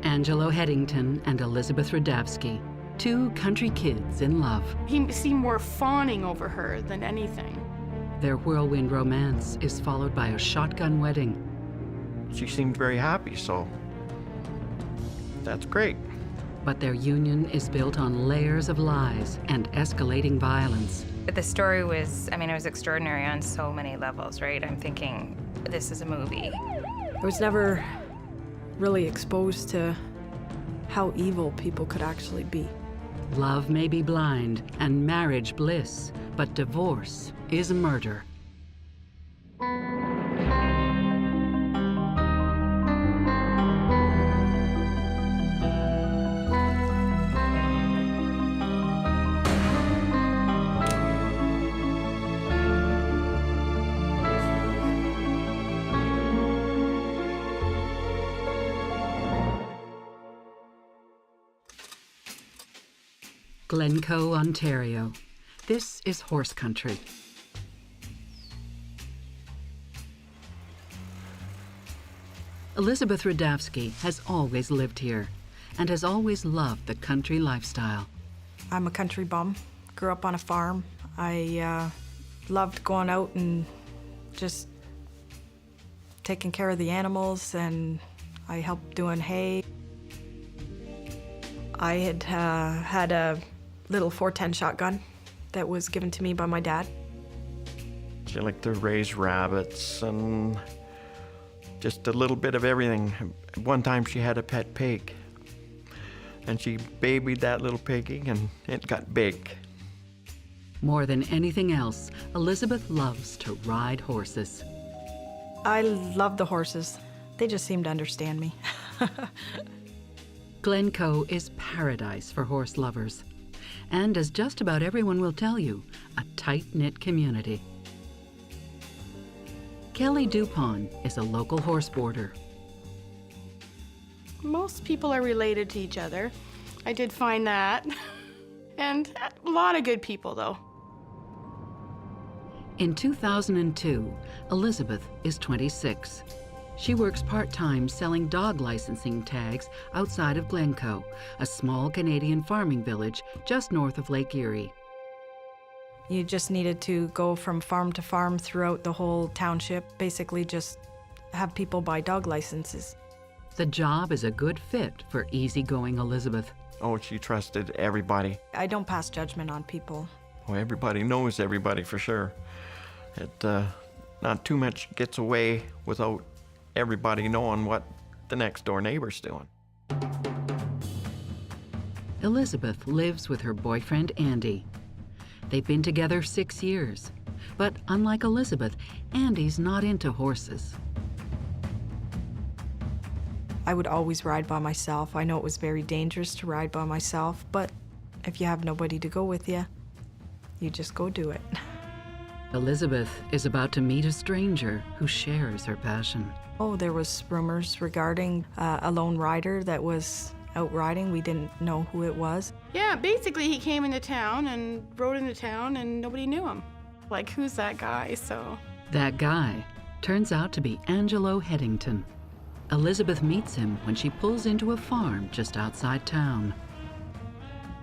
Angelo Heddington and Elizabeth Rudavsky, two country kids in love. He seemed more fawning over her than anything. Their whirlwind romance is followed by a shotgun wedding. She seemed very happy, so that's great. But their union is built on layers of lies and escalating violence. The story was, I mean, it was extraordinary on so many levels, right? I'm thinking, this is a movie. I was never really exposed to how evil people could actually be. Love may be blind and marriage bliss, but divorce is murder. Glencoe, Ontario. This is horse country. Elizabeth Rudavsky has always lived here and has always loved the country lifestyle. I'm a country bum, grew up on a farm. I loved going out and just taking care of the animals, and I helped doing hay. I had had a little 410 shotgun that was given to me by my dad. She liked to raise rabbits and just a little bit of everything. One time she had a pet pig, and she babied that little piggy, and it got big. More than anything else, Elizabeth loves to ride horses. I love the horses. They just seem to understand me. Glencoe is paradise for horse lovers, and as just about everyone will tell you, a tight-knit community. Kelly Dupont is a local horse boarder. Most people are related to each other. I did find that. And a lot of good people, though. In 2002, Elizabeth is 26. She works part-time selling dog licensing tags outside of Glencoe, a small Canadian farming village just north of Lake Erie. You just needed to go from farm to farm throughout the whole township, basically just have people buy dog licenses. The job is a good fit for easygoing Elizabeth. Oh, she trusted everybody. I don't pass judgment on people. Oh, everybody knows everybody for sure. Not too much gets away without everybody knowing what the next door neighbor's doing. Elizabeth lives with her boyfriend, Andy. They've been together 6 years. But unlike Elizabeth, Andy's not into horses. I would always ride by myself. I know it was very dangerous to ride by myself, but if you have nobody to go with you, you just go do it. Elizabeth is about to meet a stranger who shares her passion. Oh, there was rumors regarding a lone rider that was out riding. We didn't know who it was. Yeah, basically he came into town and rode into town and nobody knew him. Like, who's that guy? So That guy turns out to be Angelo Heddington. Elizabeth meets him when she pulls into a farm just outside town.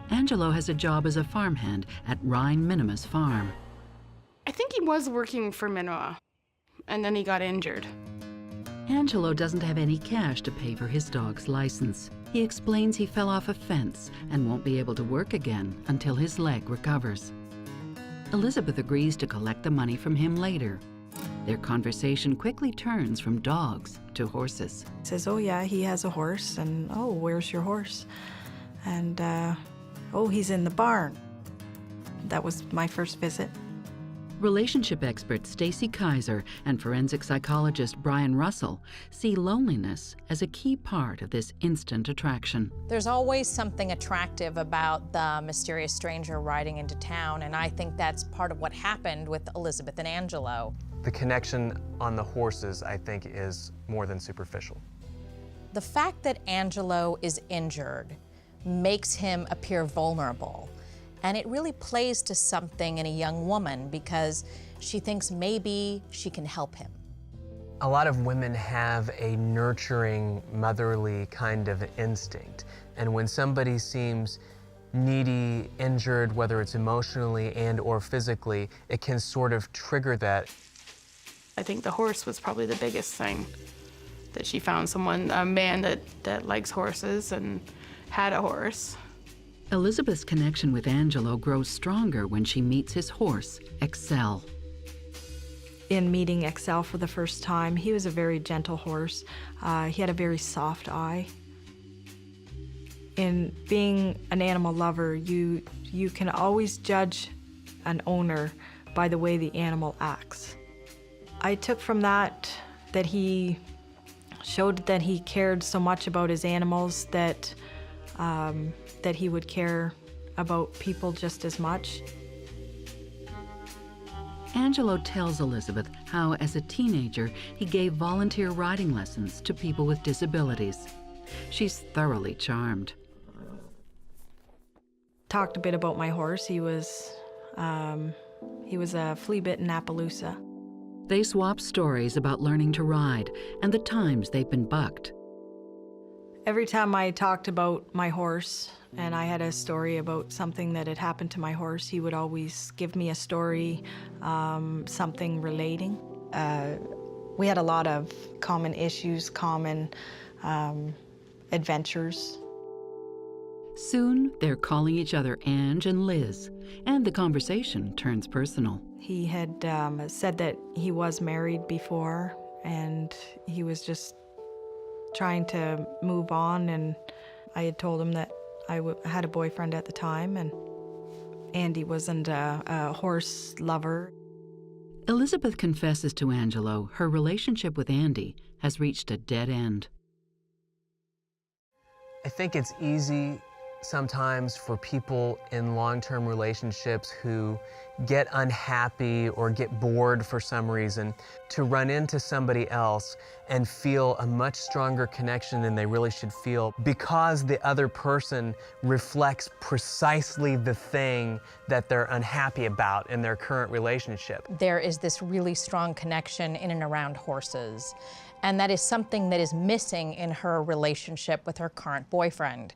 Angelo has a job as a farmhand at Ryan Minima's farm. I think he was working for Minima, and then he got injured. Angelo doesn't have any cash to pay for his dog's license. He explains he fell off a fence and won't be able to work again until his leg recovers. Elizabeth agrees to collect the money from him later. Their conversation quickly turns from dogs to horses. He says, oh yeah, he has a horse, and oh, where's your horse? And oh, he's in the barn. That was my first visit. Relationship expert Stacy Kaiser and forensic psychologist Brian Russell see loneliness as a key part of this instant attraction. There's always something attractive about the mysterious stranger riding into town, and I think that's part of what happened with Elizabeth and Angelo. The connection on the horses, I think, is more than superficial. The fact that Angelo is injured makes him appear vulnerable. And it really plays to something in a young woman because she thinks maybe she can help him. A lot of women have a nurturing, motherly kind of instinct. And when somebody seems needy, injured, whether it's emotionally and or physically, it can sort of trigger that. I think the horse was probably the biggest thing, that she found someone, a man that likes horses and had a horse. Elizabeth's connection with Angelo grows stronger when she meets his horse, Excel. In meeting Excel for the first time, he was a very gentle horse. He had a very soft eye. In being an animal lover, you can always judge an owner by the way the animal acts. I took from that he showed that he cared so much about his animals that he would care about people just as much. Angelo tells Elizabeth how, as a teenager, he gave volunteer riding lessons to people with disabilities. She's thoroughly charmed. Talked a bit about my horse. He was a flea-bitten Appaloosa. They swap stories about learning to ride and the times they've been bucked. Every time I talked about my horse and I had a story about something that had happened to my horse, he would always give me a story, something relating. We had a lot of common issues, common adventures. Soon, they're calling each other Ange and Liz, and the conversation turns personal. He had said that he was married before, and he was just trying to move on, and I had told him that I had a boyfriend at the time, and Andy wasn't a horse lover. Elizabeth confesses to Angelo her relationship with Andy has reached a dead end. I think it's easy sometimes for people in long-term relationships who get unhappy or get bored for some reason to run into somebody else and feel a much stronger connection than they really should feel because the other person reflects precisely the thing that they're unhappy about in their current relationship. There is this really strong connection in and around horses, and that is something that is missing in her relationship with her current boyfriend.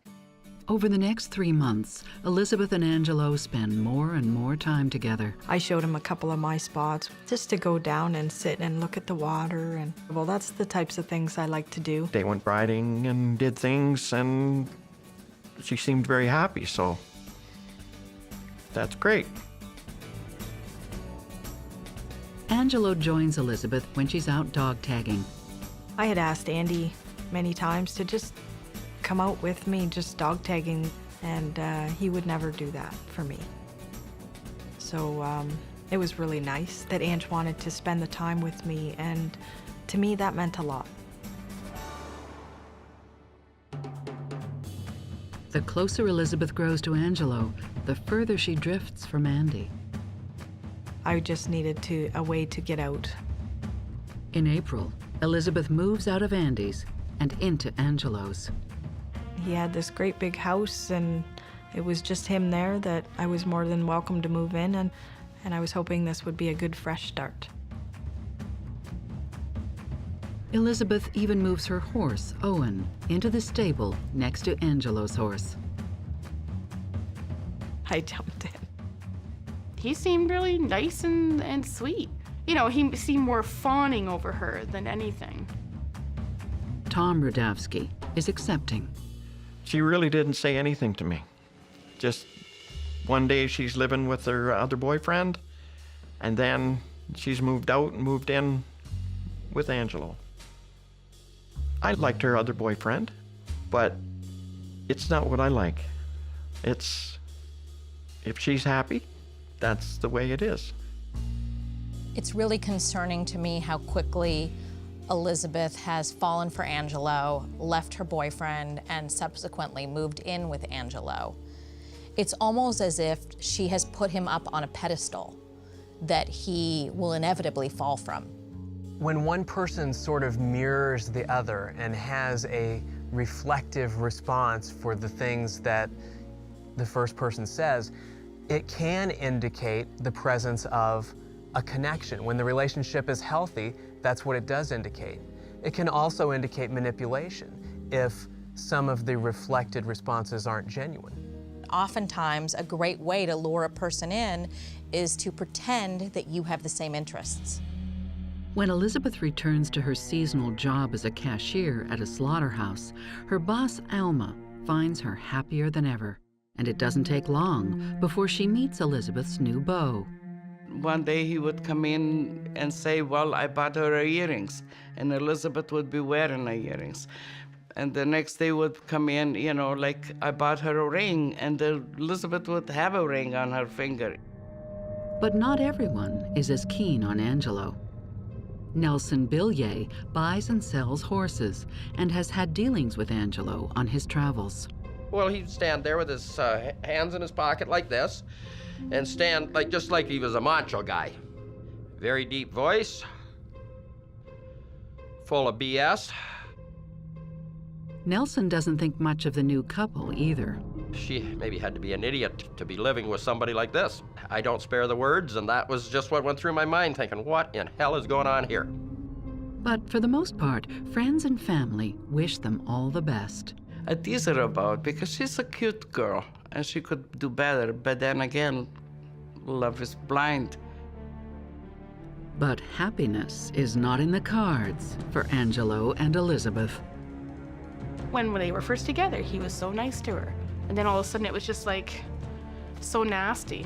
Over the next 3 months, Elizabeth and Angelo spend more and more time together. I showed him a couple of my spots just to go down and sit and look at the water, and well, that's the types of things I like to do. They went riding and did things, and she seemed very happy, so that's great. Angelo joins Elizabeth when she's out dog tagging. I had asked Andy many times to just come out with me, just dog tagging, and he would never do that for me. So it was really nice that Ange wanted to spend the time with me, and to me that meant a lot. The closer Elizabeth grows to Angelo, the further she drifts from Andy. I just needed a way to get out. In April, Elizabeth moves out of Andy's and into Angelo's. He had this great big house, and it was just him there that I was more than welcome to move in, and I was hoping this would be a good fresh start. Elizabeth even moves her horse, Owen, into the stable next to Angelo's horse. I jumped in. He seemed really nice and sweet. You know, he seemed more fawning over her than anything. Tom Rudavsky is accepting. She really didn't say anything to me. Just one day she's living with her other boyfriend, and then she's moved out and moved in with Angelo. I liked her other boyfriend, but it's not what I like. It's, if she's happy, that's the way it is. It's really concerning to me how quickly Elizabeth has fallen for Angelo, left her boyfriend, and subsequently moved in with Angelo. It's almost as if she has put him up on a pedestal that he will inevitably fall from. When one person sort of mirrors the other and has a reflective response for the things that the first person says, it can indicate the presence of a connection. When the relationship is healthy, That's what it does indicate. It can also indicate manipulation if some of the reflected responses aren't genuine. Oftentimes, a great way to lure a person in is to pretend that you have the same interests. When Elizabeth returns to her seasonal job as a cashier at a slaughterhouse, her boss, Alma, finds her happier than ever. And it doesn't take long before she meets Elizabeth's new beau. One day he would come in and say, well, I bought her earrings, and Elizabeth would be wearing her earrings. And the next day would come in, you know, like, I bought her a ring, and Elizabeth would have a ring on her finger. But not everyone is as keen on Angelo. Nelson Billier buys and sells horses and has had dealings with Angelo on his travels. Well, he'd stand there with his hands in his pocket like this and stand just like he was a macho guy. Very deep voice, full of BS. Nelson doesn't think much of the new couple either. She maybe had to be an idiot to be living with somebody like this. I don't spare the words, and that was just what went through my mind, thinking, what in hell is going on here? But for the most part, friends and family wish them all the best. I tease her about because she's a cute girl and she could do better, but then again, love is blind. But happiness is not in the cards for Angelo and Elizabeth. When they were first together, he was so nice to her. And then all of a sudden it was just like so nasty.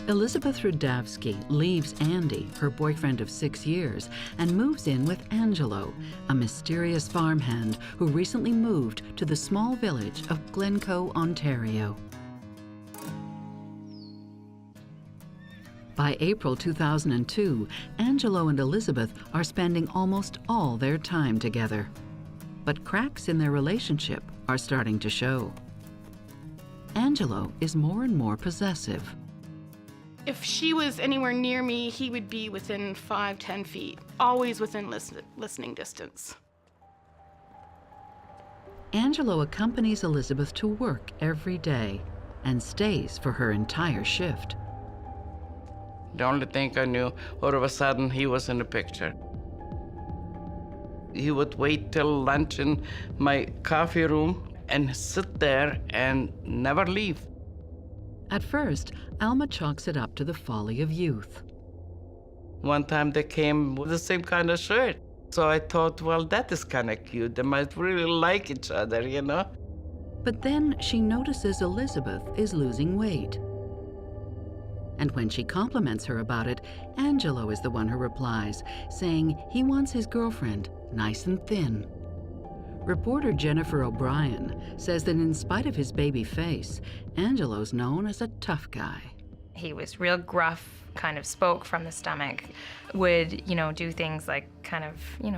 Elizabeth Rudavsky leaves Andy, her boyfriend of 6 years, and moves in with Angelo, a mysterious farmhand who recently moved to the small village of Glencoe, Ontario. By April 2002, Angelo and Elizabeth are spending almost all their time together. But cracks in their relationship are starting to show. Angelo is more and more possessive. If she was anywhere near me, he would be within 5-10 feet, always within listening distance. Angelo accompanies Elizabeth to work every day and stays for her entire shift. The only thing I knew, all of a sudden, he was in the picture. He would wait till lunch in my coffee room and sit there and never leave. At first, Alma chalks it up to the folly of youth. One time they came with the same kind of shirt. So I thought, well, that is kind of cute. They might really like each other, you know? But then she notices Elizabeth is losing weight. And when she compliments her about it, Angelo is the one who replies, saying he wants his girlfriend nice and thin. Reporter Jennifer O'Brien says that in spite of his baby face, Angelo's known as a tough guy. He was real gruff, kind of spoke from the stomach, would, do things like kind of,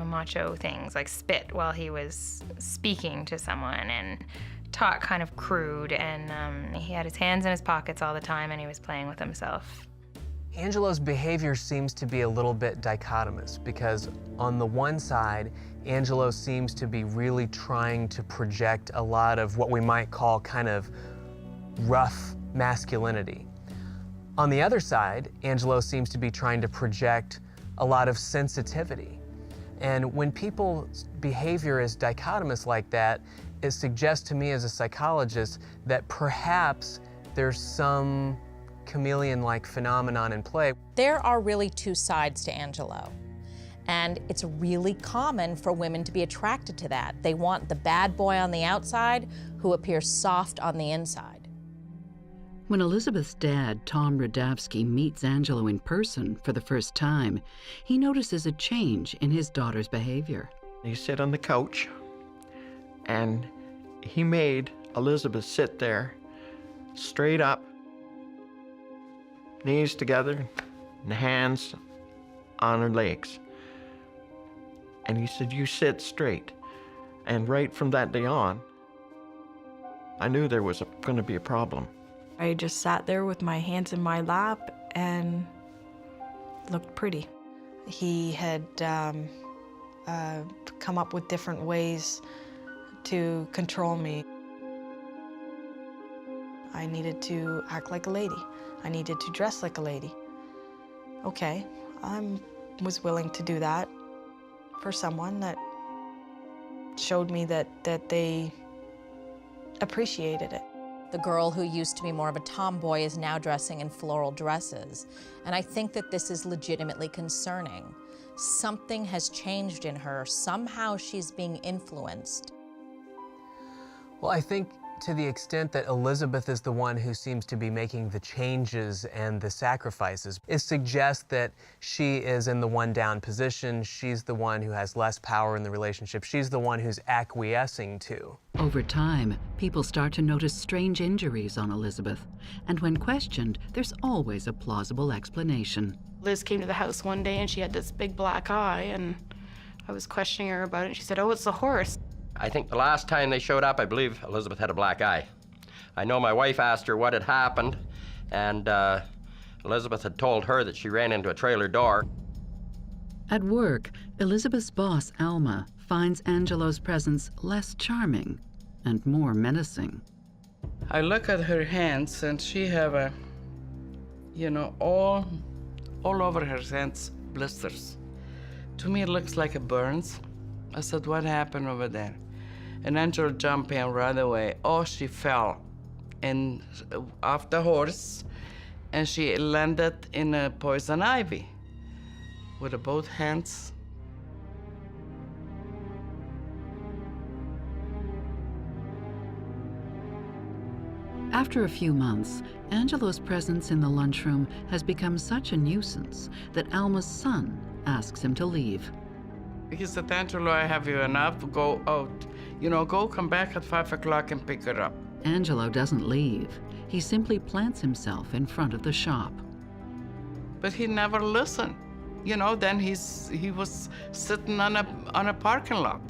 macho things, like spit while he was speaking to someone, and talk kind of crude, and he had his hands in his pockets all the time, and he was playing with himself. Angelo's behavior seems to be a little bit dichotomous because on the one side, Angelo seems to be really trying to project a lot of what we might call kind of rough masculinity. On the other side, Angelo seems to be trying to project a lot of sensitivity. And when people's behavior is dichotomous like that, it suggests to me as a psychologist that perhaps there's some chameleon-like phenomenon in play. There are really two sides to Angelo. And it's really common for women to be attracted to that. They want the bad boy on the outside who appears soft on the inside. When Elizabeth's dad, Tom Rudavsky, meets Angelo in person for the first time, he notices a change in his daughter's behavior. He sat on the couch, and he made Elizabeth sit there, straight up, knees together, and hands on her legs. And he said, "You sit straight." And right from that day on, I knew there was going to be a problem. I just sat there with my hands in my lap and looked pretty. He had come up with different ways to control me. I needed to act like a lady. I needed to dress like a lady. Okay, I was willing to do that for someone that showed me that they appreciated it. The girl who used to be more of a tomboy is now dressing in floral dresses. And I think that this is legitimately concerning. Something has changed in her. Somehow she's being influenced. Well, I think to the extent that Elizabeth is the one who seems to be making the changes and the sacrifices, it suggests that she is in the one down position. She's the one who has less power in the relationship. She's the one who's acquiescing to. Over time, people start to notice strange injuries on Elizabeth, and when questioned, there's always a plausible explanation. Liz came to the house one day and she had this big black eye, and I was questioning her about it, and she said, "Oh, it's the horse." I think the last time they showed up, I believe Elizabeth had a black eye. I know my wife asked her what had happened, and Elizabeth had told her that she ran into a trailer door. At work, Elizabeth's boss, Alma, finds Angelo's presence less charming and more menacing. I look at her hands, and she have a, all over her hands, blisters. To me, it looks like a burns. I said, "What happened over there?" And Angelo jumped in right away. Oh, she fell off the horse, and she landed in a poison ivy with both hands. After a few months, Angelo's presence in the lunchroom has become such a nuisance that Alma's son asks him to leave. He said, "Angelo, I have you enough. Go out. Go come back at 5 o'clock and pick her up." Angelo doesn't leave. He simply plants himself in front of the shop. But he never listened. Then he was sitting on a parking lot.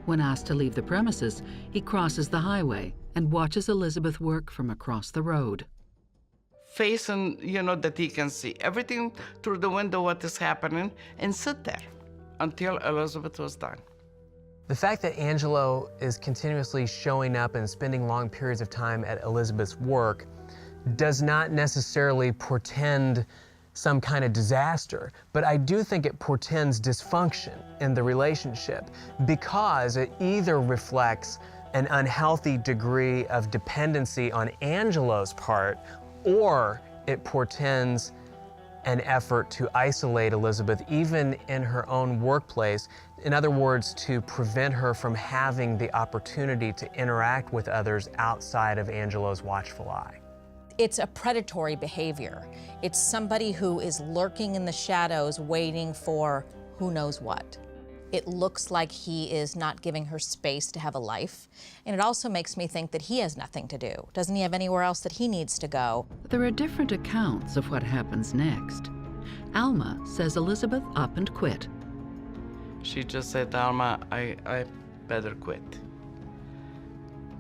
When asked to leave the premises, he crosses the highway and watches Elizabeth work from across the road. Facing, that he can see everything through the window what is happening, and sit there until Elizabeth was done. The fact that Angelo is continuously showing up and spending long periods of time at Elizabeth's work does not necessarily portend some kind of disaster, but I do think it portends dysfunction in the relationship because it either reflects an unhealthy degree of dependency on Angelo's part, or it portends an effort to isolate Elizabeth even in her own workplace. In other words, to prevent her from having the opportunity to interact with others outside of Angelo's watchful eye. It's a predatory behavior. It's somebody who is lurking in the shadows waiting for who knows what. It looks like he is not giving her space to have a life. And it also makes me think that he has nothing to do. Doesn't he have anywhere else that he needs to go? There are different accounts of what happens next. Alma says Elizabeth up and quit. She just said, "Alma, I better quit."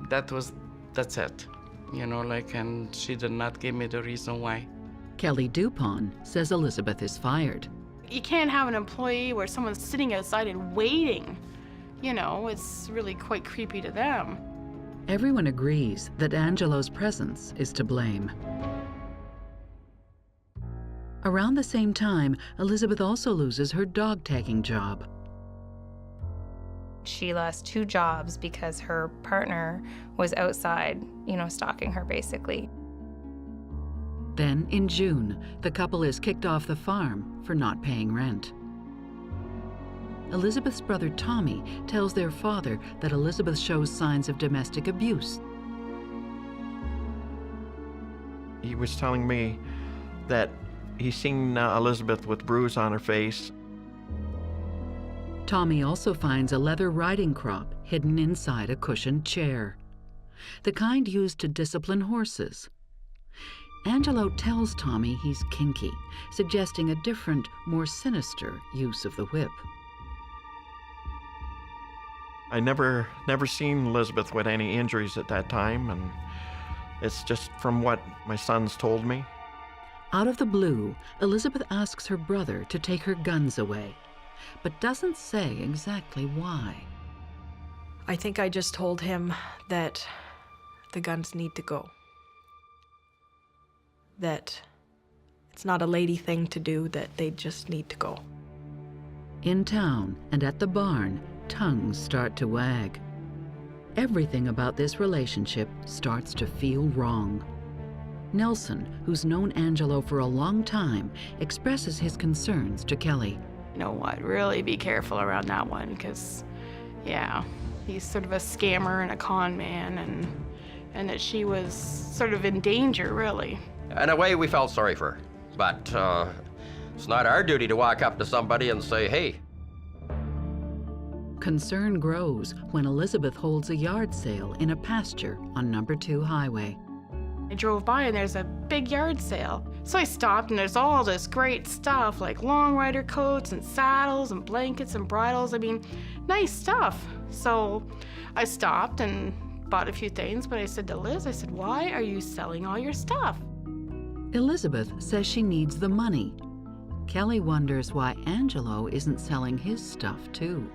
That's it. And she did not give me the reason why. Kelly Dupont says Elizabeth is fired. You can't have an employee where someone's sitting outside and waiting. It's really quite creepy to them. Everyone agrees that Angelo's presence is to blame. Around the same time, Elizabeth also loses her dog tagging job. She lost 2 jobs because her partner was outside, stalking her basically. Then, in June, the couple is kicked off the farm for not paying rent. Elizabeth's brother Tommy tells their father that Elizabeth shows signs of domestic abuse. He was telling me that he's seen Elizabeth with bruise on her face. Tommy also finds a leather riding crop hidden inside a cushioned chair, the kind used to discipline horses. Angelo tells Tommy he's kinky, suggesting a different, more sinister use of the whip. I never seen Elizabeth with any injuries at that time, and it's just from what my sons told me. Out of the blue, Elizabeth asks her brother to take her guns away, but doesn't say exactly why. I think I just told him that the guns need to go. that it's not a lady thing to do, that they just need to go. In town and at the barn, tongues start to wag. Everything about this relationship starts to feel wrong. Nelson, who's known Angelo for a long time, expresses his concerns to Kelly. You know what, really be careful around that one, because, yeah, he's sort of a scammer and a con man, and that she was sort of in danger, really. In a way, we felt sorry for her, but it's not our duty to walk up to somebody and say, hey. Concern grows when Elizabeth holds a yard sale in a pasture on No. 2 Highway. I drove by and there's a big yard sale. So I stopped and there's all this great stuff like long rider coats and saddles and blankets and bridles. I mean, nice stuff. So I stopped and bought a few things, but I said to Liz, I said, why are you selling all your stuff? Elizabeth says she needs the money. Kelly wonders why Angelo isn't selling his stuff too.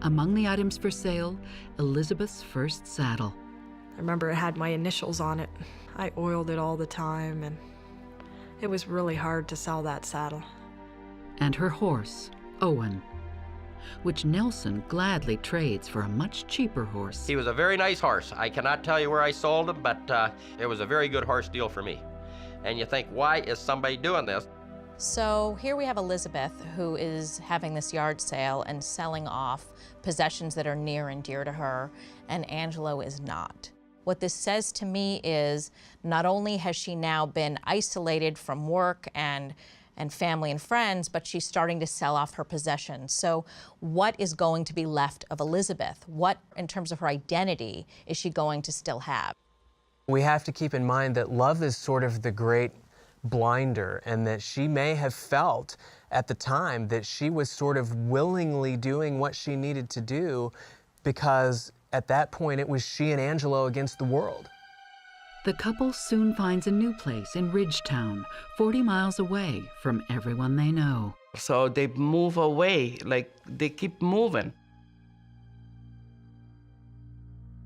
Among the items for sale, Elizabeth's first saddle. I remember it had my initials on it. I oiled it all the time, and it was really hard to sell that saddle. And her horse, Owen, which Nelson gladly trades for a much cheaper horse. He was a very nice horse. I cannot tell you where I sold him, but it was a very good horse deal for me. And you think, why is somebody doing this? So here we have Elizabeth, who is having this yard sale and selling off possessions that are near and dear to her, and Angelo is not. What this says to me is not only has she now been isolated from work and family and friends, but she's starting to sell off her possessions. So what is going to be left of Elizabeth? What, in terms of her identity, is she going to still have? We have to keep in mind that love is sort of the great blinder, and that she may have felt at the time that she was sort of willingly doing what she needed to do, because at that point it was she and Angelo against the world. The couple soon finds a new place in Ridgetown, 40 miles away from everyone they know. So they move away, like they keep moving.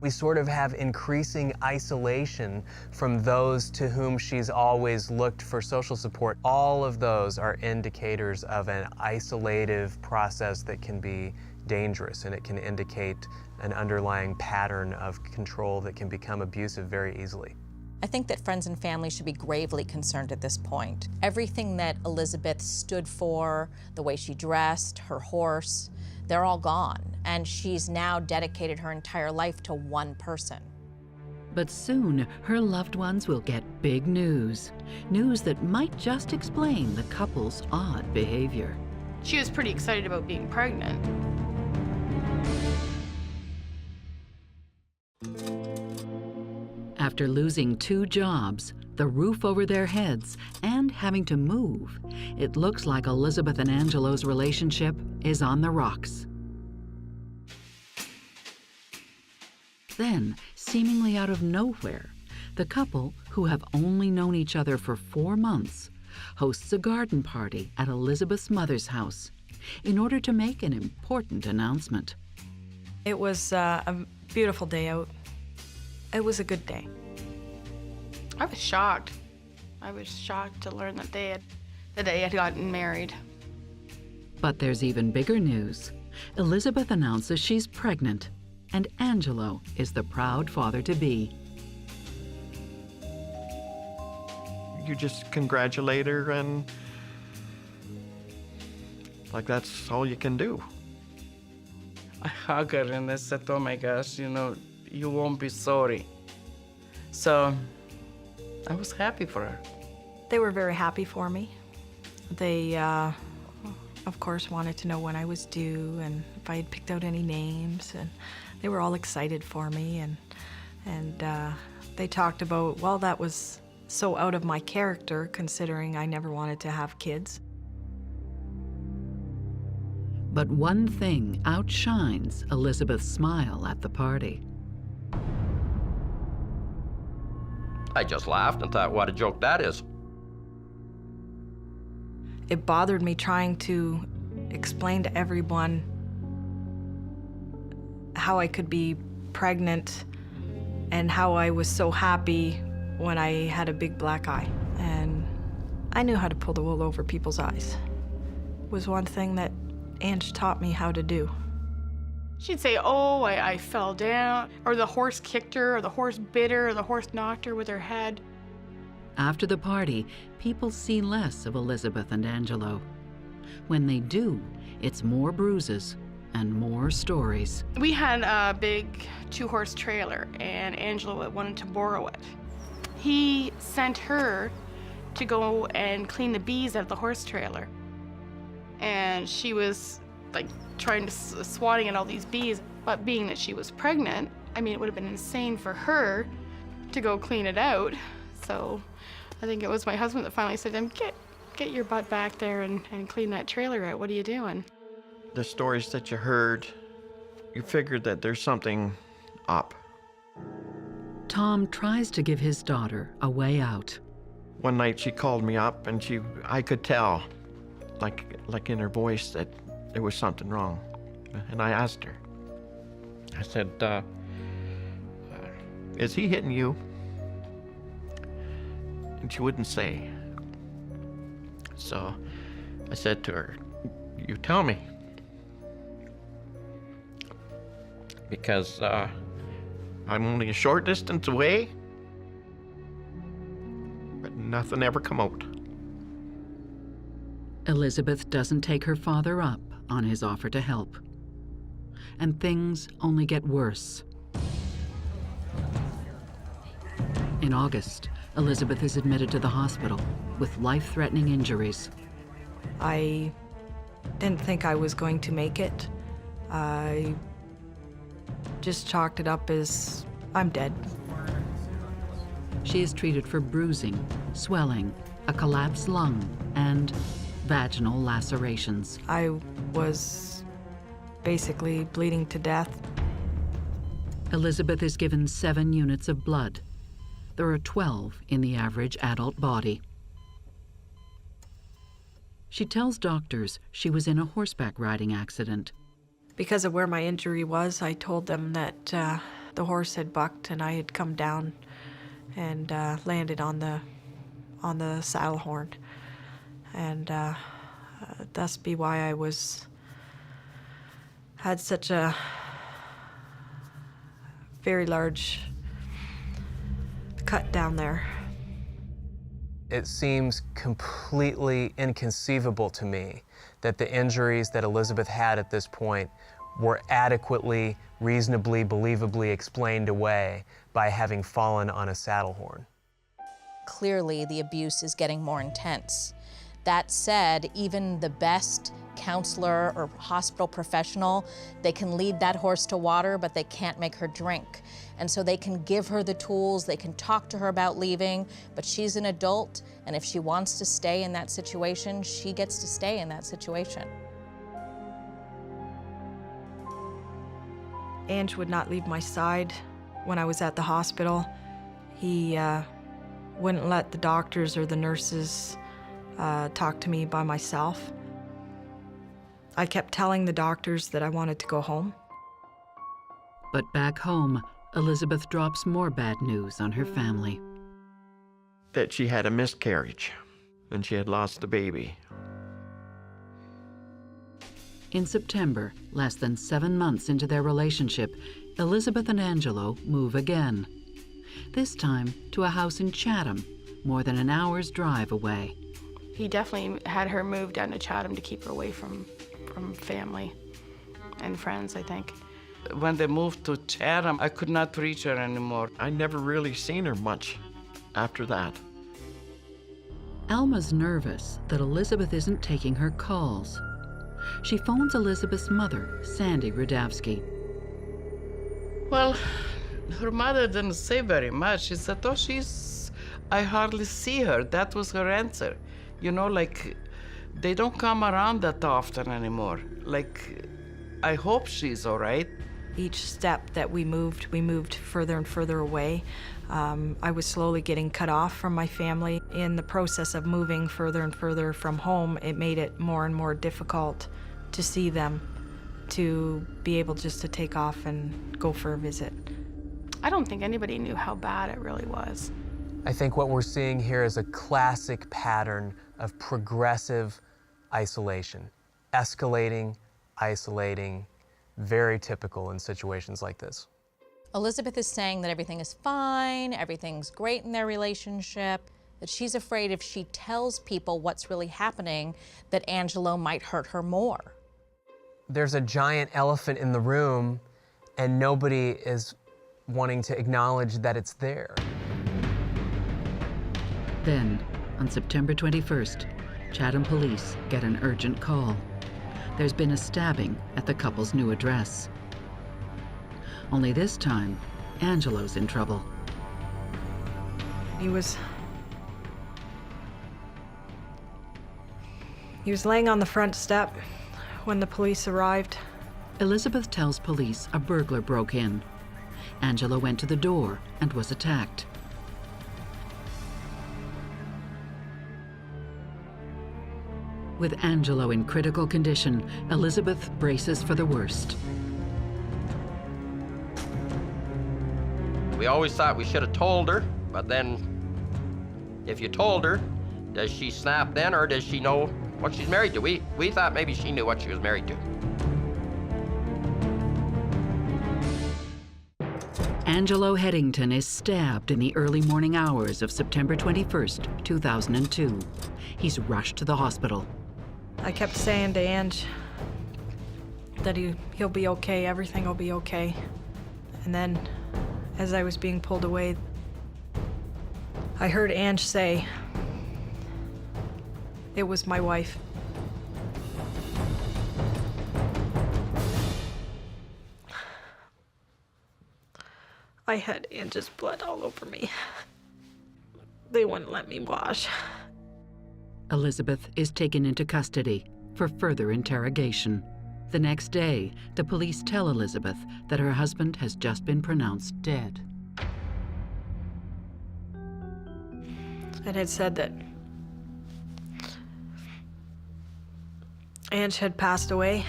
We sort of have increasing isolation from those to whom she's always looked for social support. All of those are indicators of an isolative process that can be dangerous, and it can indicate an underlying pattern of control that can become abusive very easily. I think that friends and family should be gravely concerned at this point. Everything that Elizabeth stood for, the way she dressed, her horse, they're all gone, and she's now dedicated her entire life to one person. But soon, her loved ones will get big news. News that might just explain the couple's odd behavior. She was pretty excited about being pregnant. After losing 2 jobs, the roof over their heads, and having to move, it looks like Elizabeth and Angelo's relationship is on the rocks. Then, seemingly out of nowhere, the couple, who have only known each other for 4 months, hosts a garden party at Elizabeth's mother's house in order to make an important announcement. It was a beautiful day out. It was a good day. I was shocked. I was shocked to learn that they had gotten married. But there's even bigger news. Elizabeth announces she's pregnant, and Angelo is the proud father-to-be. You just congratulate her, and like that's all you can do. I hug her and I said, oh my gosh, you know, you won't be sorry. So I was happy for her. They were very happy for me. They, of course, wanted to know when I was due and if I had picked out any names, and they were all excited for me, and they talked about, well, that was so out of my character, considering I never wanted to have kids. But one thing outshines Elizabeth's smile at the party. I just laughed and thought, what a joke that is. It bothered me trying to explain to everyone how I could be pregnant and how I was so happy when I had a big black eye. I knew how to pull the wool over people's eyes. It was one thing that Ange taught me how to do. She'd say, oh, I fell down, or the horse kicked her, or the horse bit her, or the horse knocked her with her head. After the party, people see less of Elizabeth and Angelo. When they do, it's more bruises and more stories. We had a big 2-horse trailer, and Angelo wanted to borrow it. He sent her to go and clean the bees out of the horse trailer. And she was like trying to swatting at all these bees, but being that she was pregnant, I mean, it would have been insane for her to go clean it out. So I think it was my husband that finally said to him, get your butt back there and clean that trailer out. What are you doing? The stories that you heard, you figured that there's something up. Tom tries to give his daughter a way out. One night she called me up and I could tell, like in her voice, that there was something wrong. And I asked her. I said, is he hitting you? And she wouldn't say. So I said to her, you tell me. Because I'm only a short distance away, but nothing ever come out. Elizabeth doesn't take her father up on his offer to help. And things only get worse. In August, Elizabeth is admitted to the hospital with life-threatening injuries. I didn't think I was going to make it. I just chalked it up as I'm dead. She is treated for bruising, swelling, a collapsed lung, and vaginal lacerations. I was basically bleeding to death. Elizabeth is given 7 units of blood. There are 12 in the average adult body. She tells doctors she was in a horseback riding accident. Because of where my injury was, I told them that the horse had bucked and I had come down and landed on the saddle horn. And thus be why I had such a very large cut down there. It seems completely inconceivable to me that the injuries that Elizabeth had at this point were adequately, reasonably, believably explained away by having fallen on a saddle horn. Clearly, the abuse is getting more intense. That said, even the best counselor or hospital professional, they can lead that horse to water, but they can't make her drink. And so they can give her the tools, they can talk to her about leaving, but she's an adult, and if she wants to stay in that situation, she gets to stay in that situation. Ange would not leave my side when I was at the hospital. He wouldn't let the doctors or the nurses talk to me by myself. I kept telling the doctors that I wanted to go home. But back home, Elizabeth drops more bad news on her family. That she had a miscarriage and she had lost the baby. In September, less than 7 months into their relationship, Elizabeth and Angelo move again. This time to a house in Chatham, more than an hour's drive away. He definitely had her move down to Chatham to keep her away from family and friends, I think. When they moved to Chatham, I could not reach her anymore. I never really seen her much after that. Alma's nervous that Elizabeth isn't taking her calls. She phones Elizabeth's mother, Sandy Rudavsky. Well, her mother didn't say very much. She said, oh, I hardly see her. That was her answer. You know, like, they don't come around that often anymore. Like, I hope she's all right. Each step that we moved further and further away. I was slowly getting cut off from my family. In the process of moving further and further from home, it made it more and more difficult to see them, to be able just to take off and go for a visit. I don't think anybody knew how bad it really was. I think what we're seeing here is a classic pattern of progressive isolation. Escalating, isolating, very typical in situations like this. Elizabeth is saying that everything is fine, everything's great in their relationship, that she's afraid if she tells people what's really happening, that Angelo might hurt her more. There's a giant elephant in the room, and nobody is wanting to acknowledge that it's there. Then, on September 21st, Chatham police get an urgent call. There's been a stabbing at the couple's new address. Only this time, Angelo's in trouble. He was laying on the front step when the police arrived. Elizabeth tells police a burglar broke in. Angelo went to the door and was attacked. With Angelo in critical condition, Elizabeth braces for the worst. We always thought we should have told her, but then if you told her, does she snap then, or does she know what she's married to? We thought maybe she knew what she was married to. Angelo Heddington is stabbed in the early morning hours of September 21st, 2002. He's rushed to the hospital. I kept saying to Ange that he'll be okay, everything will be okay. And then, as I was being pulled away, I heard Ange say, "It was my wife." I had Ange's blood all over me. They wouldn't let me wash. Elizabeth is taken into custody for further interrogation. The next day, the police tell Elizabeth that her husband has just been pronounced dead. It had said that Ange had passed away.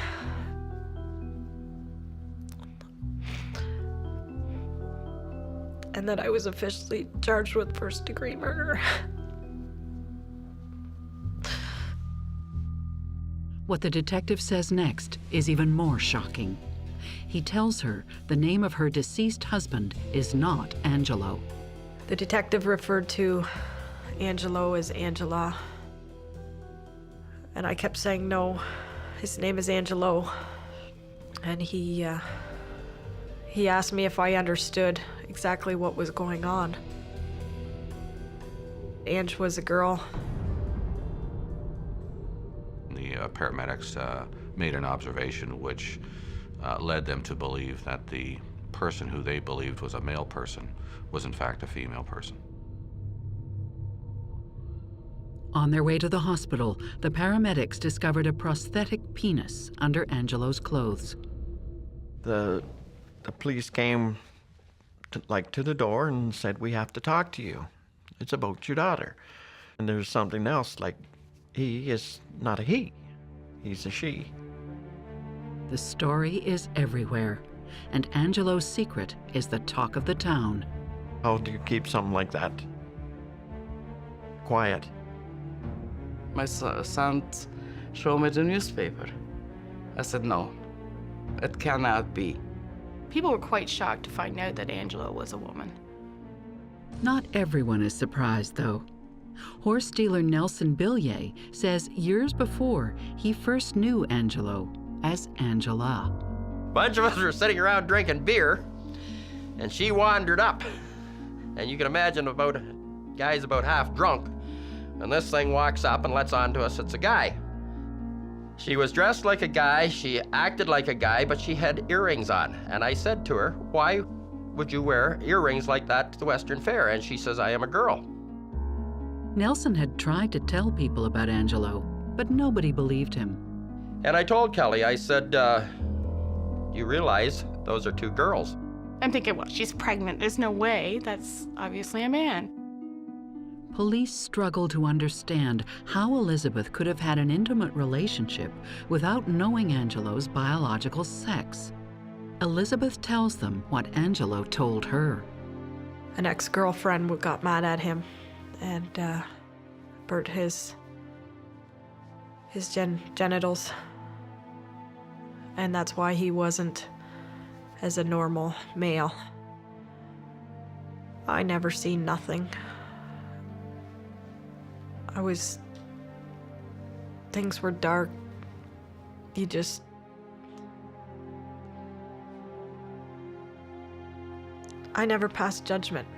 And that I was officially charged with first-degree murder. What the detective says next is even more shocking. He tells her the name of her deceased husband is not Angelo. The detective referred to Angelo as Angela. And I kept saying, no, his name is Angelo. And he asked me if I understood exactly what was going on. Ange was a girl. The paramedics made an observation which led them to believe that the person who they believed was a male person was in fact a female person. On their way to the hospital, the paramedics discovered a prosthetic penis under Angelo's clothes. The police came to the door and said, "We have to talk to you. It's about your daughter." And there's something else, like, he is not a he, he's a she. The story is everywhere, and Angelo's secret is the talk of the town. How do you keep something like that quiet? My son showed me the newspaper. I said, no, it cannot be. People were quite shocked to find out that Angelo was a woman. Not everyone is surprised, though. Horse dealer Nelson Billier says years before, he first knew Angelo as Angela. A bunch of us were sitting around drinking beer, and she wandered up. And you can imagine guys about half drunk, and this thing walks up and lets on to us it's a guy. She was dressed like a guy, she acted like a guy, but she had earrings on. And I said to her, "Why would you wear earrings like that to the Western Fair?" And she says, "I am a girl." Nelson had tried to tell people about Angelo, but nobody believed him. And I told Kelly, I said, "You realize those are two girls." I'm thinking, well, she's pregnant. There's no way. That's obviously a man. Police struggle to understand how Elizabeth could have had an intimate relationship without knowing Angelo's biological sex. Elizabeth tells them what Angelo told her. an ex-girlfriend got mad at him and burnt his genitals. And that's why he wasn't as a normal male. I never seen nothing. Things were dark. I never passed judgment.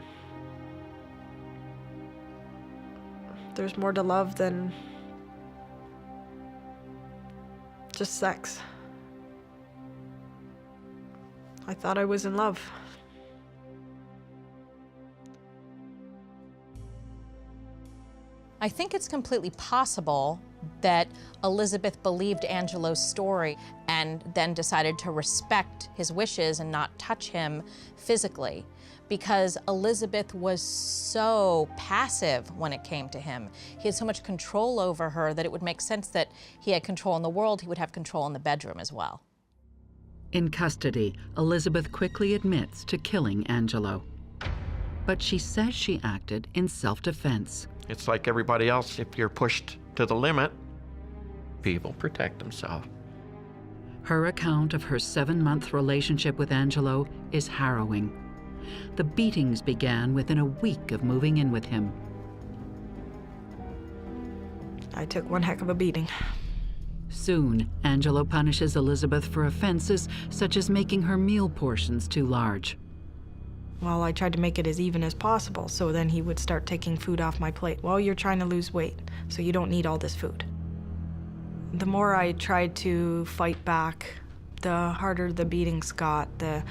There's more to love than just sex. I thought I was in love. I think it's completely possible that Elizabeth believed Angelo's story and then decided to respect his wishes and not touch him physically, because Elizabeth was so passive when it came to him. He had so much control over her that it would make sense that he had control in the world, he would have control in the bedroom as well. In custody, Elizabeth quickly admits to killing Angelo. But she says she acted in self-defense. It's like everybody else. If you're pushed to the limit, people protect themselves. Her account of her 7-month relationship with Angelo is harrowing. The beatings began within a week of moving in with him. I took one heck of a beating. Soon, Angelo punishes Elizabeth for offenses such as making her meal portions too large. Well, I tried to make it as even as possible, so then he would start taking food off my plate. Well, you're trying to lose weight, so you don't need all this food. The more I tried to fight back, the harder the beatings got, the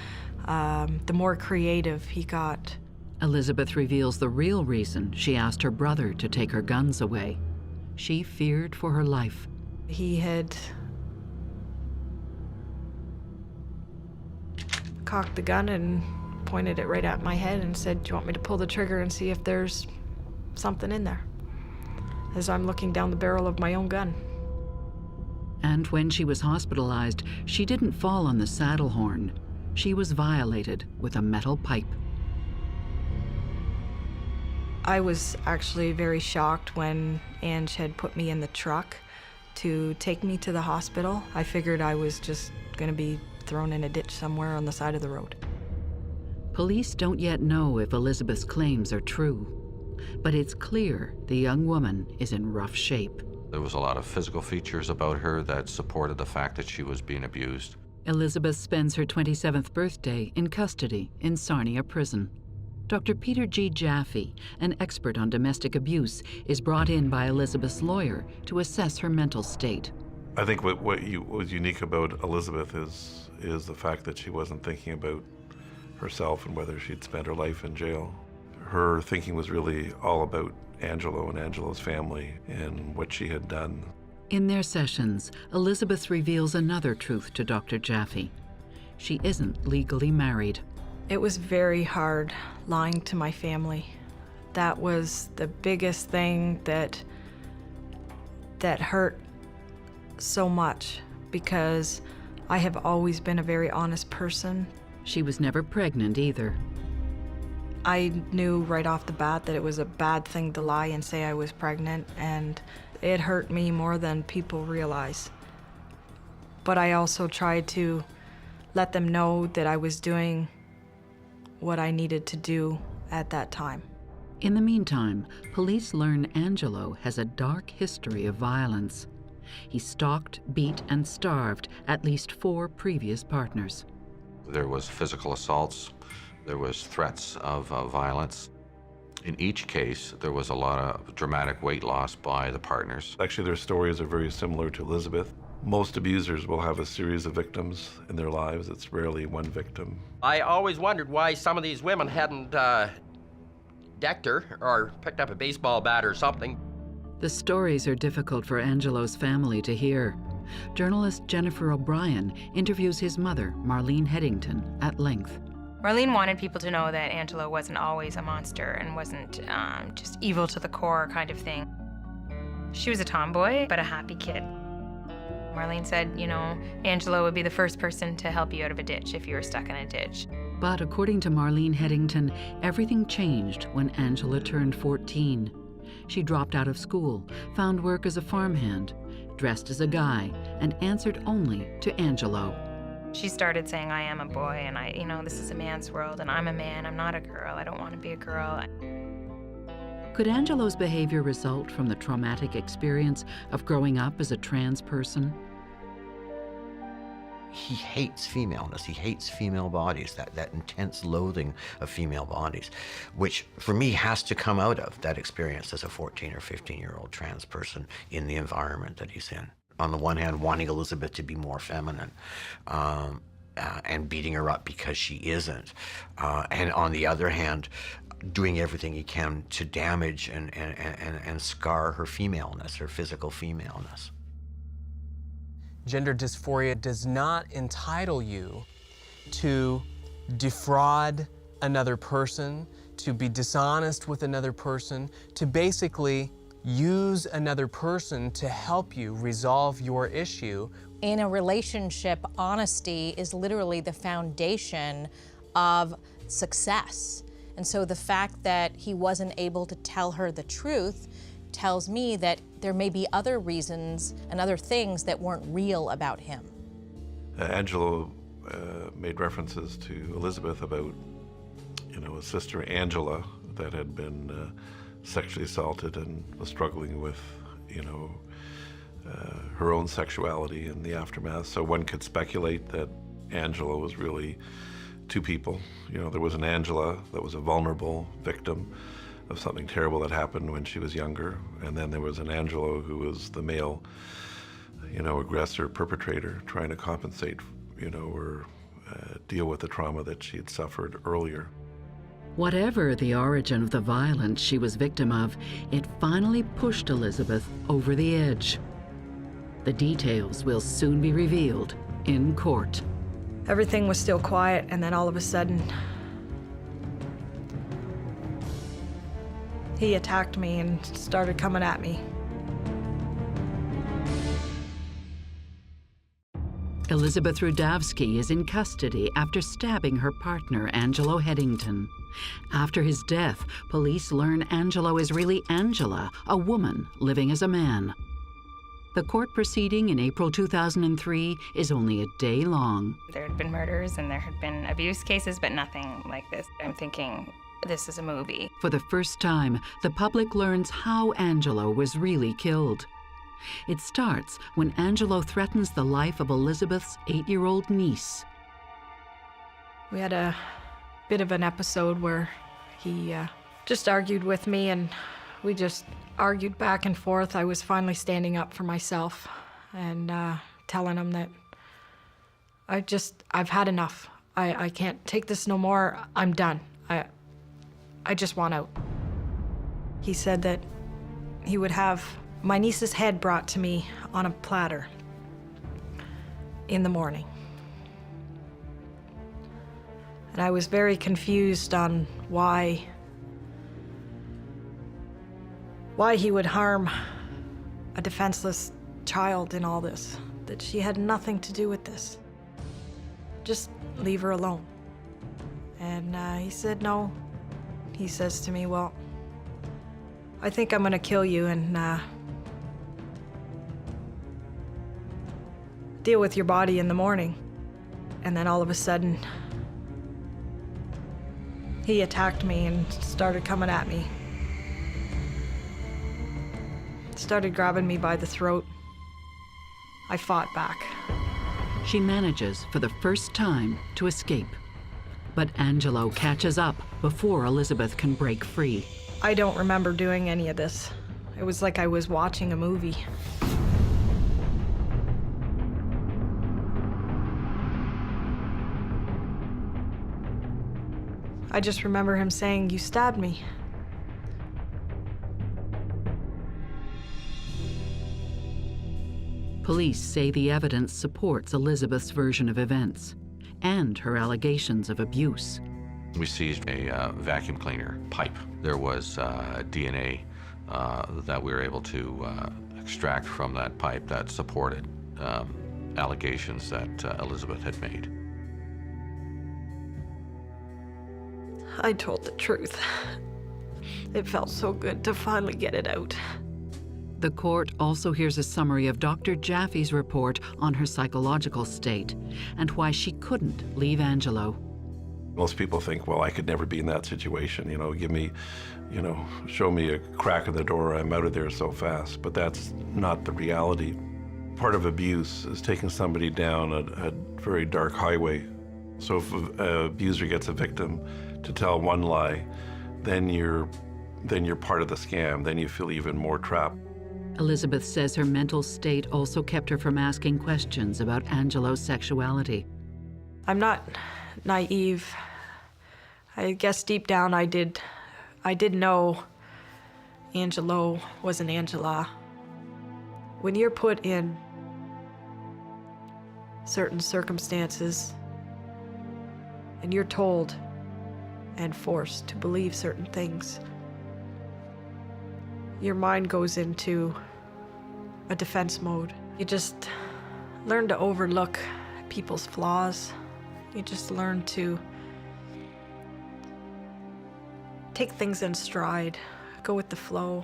more creative he got. Elizabeth reveals the real reason she asked her brother to take her guns away. She feared for her life. He had cocked the gun and pointed it right at my head and said, "Do you want me to pull the trigger and see if there's something in there?" As I'm looking down the barrel of my own gun. And when she was hospitalized, she didn't fall on the saddle horn. She was violated with a metal pipe. I was actually very shocked when Ange had put me in the truck to take me to the hospital. I figured I was just gonna be thrown in a ditch somewhere on the side of the road. Police don't yet know if Elizabeth's claims are true, but it's clear the young woman is in rough shape. There was a lot of physical features about her that supported the fact that she was being abused. Elizabeth spends her 27th birthday in custody in Sarnia Prison. Dr. Peter G. Jaffe, an expert on domestic abuse, is brought in by Elizabeth's lawyer to assess her mental state. I think what was unique about Elizabeth is the fact that she wasn't thinking about herself and whether she'd spent her life in jail. Her thinking was really all about Angelo and Angelo's family and what she had done. In their sessions, Elizabeth reveals another truth to Dr. Jaffe. She isn't legally married. It was very hard lying to my family. That was the biggest thing that hurt so much, because I have always been a very honest person. She was never pregnant either. I knew right off the bat that it was a bad thing to lie and say I was pregnant, and it hurt me more than people realize. But I also tried to let them know that I was doing what I needed to do at that time. In the meantime, police learn Angelo has a dark history of violence. He stalked, beat, and starved at least 4 previous partners. There was physical assaults, there was threats of violence. In each case, there was a lot of dramatic weight loss by the partners. Actually, their stories are very similar to Elizabeth. Most abusers will have a series of victims in their lives. It's rarely one victim. I always wondered why some of these women hadn't decked her or picked up a baseball bat or something. The stories are difficult for Angelo's family to hear. Journalist Jennifer O'Brien interviews his mother, Marlene Heddington, at length. Marlene wanted people to know that Angelo wasn't always a monster and wasn't just evil to the core kind of thing. She was a tomboy, but a happy kid. Marlene said, you know, Angelo would be the first person to help you out of a ditch if you were stuck in a ditch. But according to Marlene Heddington, everything changed when Angela turned 14. She dropped out of school, found work as a farmhand, dressed as a guy, and answered only to Angelo. She started saying, I am a boy, and this is a man's world, and I'm a man, I'm not a girl, I don't want to be a girl. Could Angelo's behavior result from the traumatic experience of growing up as a trans person? He hates femaleness. He hates female bodies, that intense loathing of female bodies, which for me has to come out of that experience as a 14 or 15-year-old trans person in the environment that he's in. On the one hand, wanting Elizabeth to be more feminine and beating her up because she isn't. And on the other hand, doing everything he can to damage and scar her femaleness, her physical femaleness. Gender dysphoria does not entitle you to defraud another person, to be dishonest with another person, to basically use another person to help you resolve your issue. In a relationship, honesty is literally the foundation of success. And so the fact that he wasn't able to tell her the truth tells me that there may be other reasons and other things that weren't real about him. Angelo made references to Elizabeth about, a sister Angela that had been sexually assaulted and was struggling with, her own sexuality in the aftermath. So one could speculate that Angelo was really two people. There was an Angela that was a vulnerable victim of something terrible that happened when she was younger, and then there was an Angelo who was the male, aggressor, perpetrator, trying to compensate, or deal with the trauma that she had suffered earlier. Whatever the origin of the violence she was victim of, it finally pushed Elizabeth over the edge. The details will soon be revealed in court. Everything was still quiet, and then all of a sudden, he attacked me and started coming at me. Elizabeth Rudavsky is in custody after stabbing her partner, Angelo Heddington. After his death, police learn Angelo is really Angela, a woman living as a man. The court proceeding in April 2003 is only a day long. There had been murders and there had been abuse cases, but nothing like this. I'm thinking, this is a movie. For the first time, the public learns how Angelo was really killed. It starts when Angelo threatens the life of Elizabeth's 8-year-old niece. We had a bit of an episode where he just argued with me, and we just argued back and forth. I was finally standing up for myself and telling him that I've had enough. I can't take this no more. I'm done. I just want out. He said that he would have my niece's head brought to me on a platter in the morning. And I was very confused on why he would harm a defenseless child in all this, that she had nothing to do with this. Just leave her alone. And he said no. He says to me, well, I think I'm gonna kill you and deal with your body in the morning. And then all of a sudden, he attacked me and started coming at me. Started grabbing me by the throat. I fought back. She manages, for the first time, to escape. But Angelo catches up before Elizabeth can break free. I don't remember doing any of this. It was like I was watching a movie. I just remember him saying, "You stabbed me." Police say the evidence supports Elizabeth's version of events and her allegations of abuse. We seized a vacuum cleaner pipe. There was DNA that we were able to extract from that pipe that supported allegations that Elizabeth had made. I told the truth. It felt so good to finally get it out. The court also hears a summary of Dr. Jaffe's report on her psychological state and why she couldn't leave Angelo. Most people think, well, I could never be in that situation. Give me, show me a crack in the door, I'm out of there so fast. But that's not the reality. Part of abuse is taking somebody down a very dark highway. So if an abuser gets a victim to tell one lie, then you're part of the scam. Then you feel even more trapped. Elizabeth says her mental state also kept her from asking questions about Angelo's sexuality. I'm not naive. I guess deep down I did know Angelo was an Angela. When you're put in certain circumstances and you're told and forced to believe certain things, your mind goes into a defense mode. You just learn to overlook people's flaws. You just learn to take things in stride, go with the flow,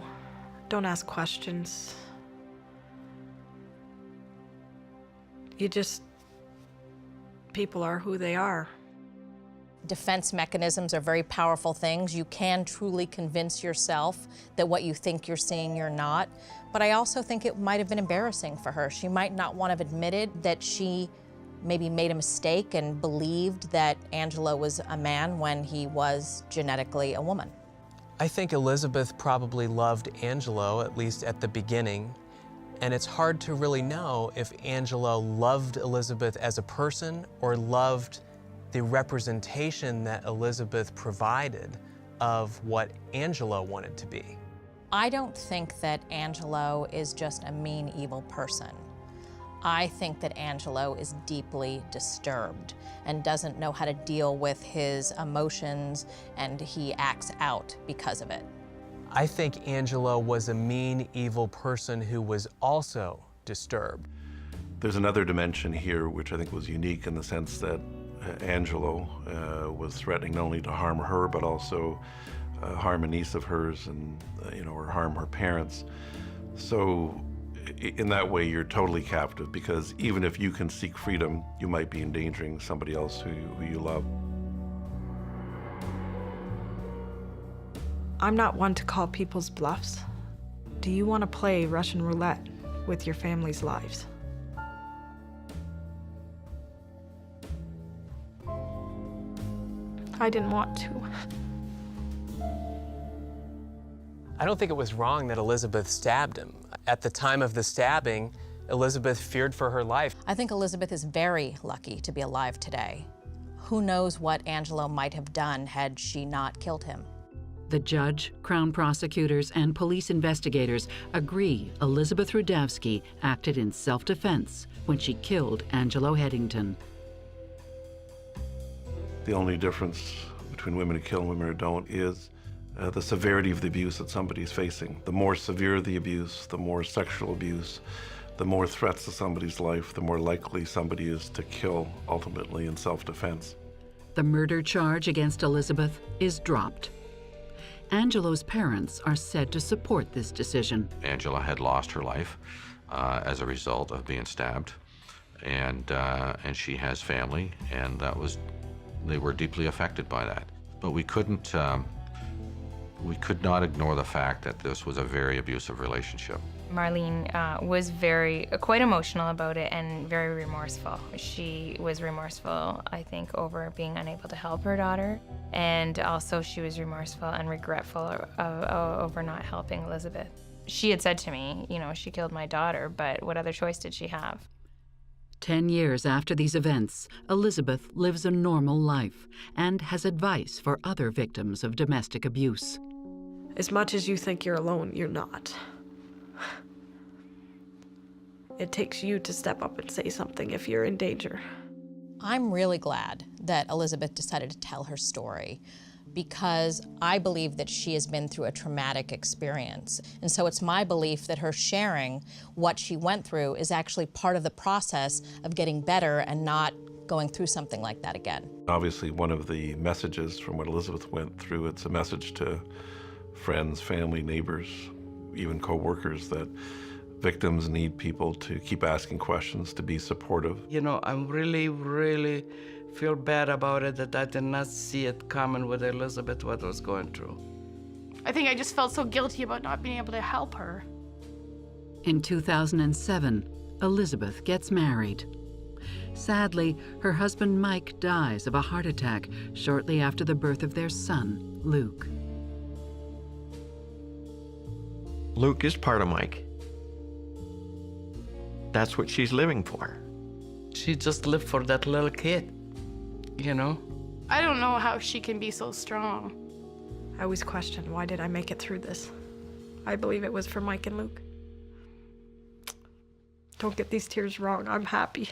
don't ask questions. People are who they are. Defense mechanisms are very powerful things. You can truly convince yourself that what you think you're seeing, you're not. But I also think it might have been embarrassing for her. She might not want to have admitted that she maybe made a mistake and believed that Angelo was a man when he was genetically a woman. I think Elizabeth probably loved Angelo, at least at the beginning. And it's hard to really know if Angelo loved Elizabeth as a person or loved the representation that Elizabeth provided of what Angelo wanted to be. I don't think that Angelo is just a mean, evil person. I think that Angelo is deeply disturbed and doesn't know how to deal with his emotions, and he acts out because of it. I think Angelo was a mean, evil person who was also disturbed. There's another dimension here which I think was unique in the sense that Angelo was threatening not only to harm her, but also harm a niece of hers and, or harm her parents. So in that way, you're totally captive, because even if you can seek freedom, you might be endangering somebody else who you love. I'm not one to call people's bluffs. Do you want to play Russian roulette with your family's lives? I didn't want to. I don't think it was wrong that Elizabeth stabbed him. At the time of the stabbing, Elizabeth feared for her life. I think Elizabeth is very lucky to be alive today. Who knows what Angelo might have done had she not killed him. The judge, Crown prosecutors, and police investigators agree Elizabeth Rudavsky acted in self-defense when she killed Angelo Heddington. The only difference between women who kill and women who don't is the severity of the abuse that somebody's facing. The more severe the abuse, the more sexual abuse, the more threats to somebody's life, the more likely somebody is to kill ultimately in self-defense. The murder charge against Elizabeth is dropped. Angelo's parents are said to support this decision. Angela had lost her life as a result of being stabbed, and she has family, and they were deeply affected by that. But we could not ignore the fact that this was a very abusive relationship. Marlene was quite emotional about it and very remorseful. She was remorseful, I think, over being unable to help her daughter, and also she was remorseful and regretful over not helping Elizabeth. She had said to me, she killed my daughter, but what other choice did she have? 10 years after these events, Elizabeth lives a normal life and has advice for other victims of domestic abuse. As much as you think you're alone, you're not. It takes you to step up and say something if you're in danger. I'm really glad that Elizabeth decided to tell her story, because I believe that she has been through a traumatic experience. And so it's my belief that her sharing what she went through is actually part of the process of getting better and not going through something like that again. Obviously, one of the messages from what Elizabeth went through, it's a message to friends, family, neighbors, even co-workers, that victims need people to keep asking questions, to be supportive. You know, I'm really feel bad about it that I did not see it coming with Elizabeth, what was going through. I think I just felt so guilty about not being able to help her. In 2007, Elizabeth gets married. Sadly, her husband Mike dies of a heart attack shortly after the birth of their son, Luke. Luke is part of Mike. That's what she's living for. She just lived for that little kid, you know? I don't know how she can be so strong. I always question, why did I make it through this? I believe it was for Mike and Luke. Don't get these tears wrong, I'm happy.